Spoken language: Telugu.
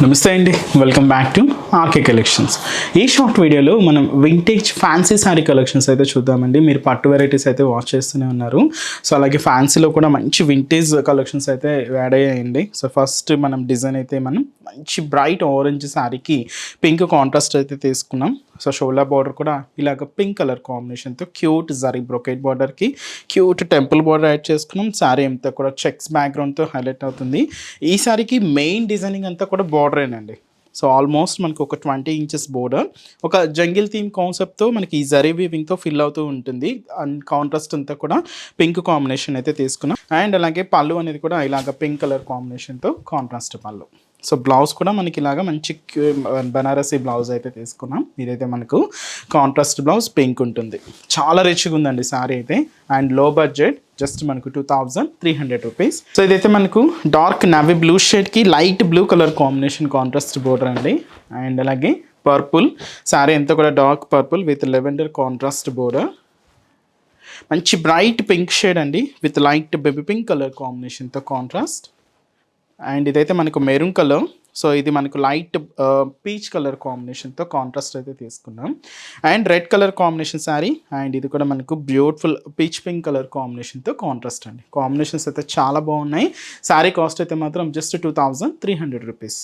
నమస్తే అండి, welcome back to RK collections. ఈ షార్ట్ వీడియోలో మనం వింటేజ్ ఫ్యాన్సీ శారీ కలెక్షన్స్ అయితే చూద్దామండి. మీరు పట్టు వెరైటీస్ అయితే వాచ్ చేస్తూనే ఉన్నారు. సో అలాగే ఫ్యాన్సీలో కూడా మంచి వింటేజ్ కలెక్షన్స్ అయితే యాడ్ అయ్యాయండి. సో ఫస్ట్ మనం డిజైన్ అయితే మనం మంచి బ్రైట్ ఆరెంజ్ శారీకి పింక్ కాంట్రాస్ట్ అయితే తీసుకున్నాం. సో షోల్డర్ బార్డర్ కూడా ఇలాగ పింక్ కలర్ కాంబినేషన్తో క్యూట్ జరీ బ్రొకెట్ బార్డర్కి క్యూట్ టెంపుల్ బార్డర్ యాడ్ చేసుకున్నాం. శారీ అంతా కూడా చెక్స్ బ్యాక్గ్రౌండ్తో హైలైట్ అవుతుంది. ఈ శారీకి మెయిన్ డిజైనింగ్ అంతా కూడా బార్డరేనండి. సో ఆల్మోస్ట్ మనకు ఒక 20 ఇంచెస్ బోర్డర్, ఒక జంగిల్ థీమ్ కాన్సెప్ట్తో మనకి ఈ జరీ వీవింగ్తో ఫిల్ అవుతూ ఉంటుంది. అండ్ కాంట్రాస్ట్ అంతా కూడా పింక్ కాంబినేషన్ అయితే తీసుకున్నాం. అండ్ అలాగే పళ్ళు అనేది కూడా ఇలాగ పింక్ కలర్ కాంబినేషన్తో కాంట్రాస్ట్ పళ్ళు. సో బ్లౌజ్ కూడా మనకి ఇలాగా మంచి బనారసీ బ్లౌజ్ అయితే తీసుకున్నాం. ఇదైతే మనకు కాంట్రాస్ట్ బ్లౌజ్ పింక్ ఉంటుంది. చాలా రిచ్గా ఉందండి శారీ అయితే. అండ్ లో బడ్జెట్, జస్ట్ మనకు 2300 రూపీస్. సో ఇదైతే మనకు డార్క్ నావీ బ్లూ షేడ్కి light blue colour combination contrast border అండి. అండ్ అలాగే పర్పుల్ శారీ అంతా కూడా dark purple with lavender contrast border. మంచి బ్రైట్ పింక్ షేడ్ అండి with light baby pink colour కాంబినేషన్తో కాంట్రాస్ట్. అండ్ ఇదైతే మనకు మెరూన్ కలర్. సో ఇది మనకు లైట్ పీచ్ కలర్ కాంబినేషన్తో కాంట్రాస్ట్ అయితే తీసుకున్నాం. And red colour combination sari. And ఇది కూడా మనకు బ్యూటిఫుల్ పీచ్ పింక్ కలర్ కాంబినేషన్తో కాంట్రాస్ట్ అండి. కాంబినేషన్స్ అయితే చాలా బాగున్నాయి. శారీ కాస్ట్ అయితే మాత్రం జస్ట్ 2300 రూపీస్.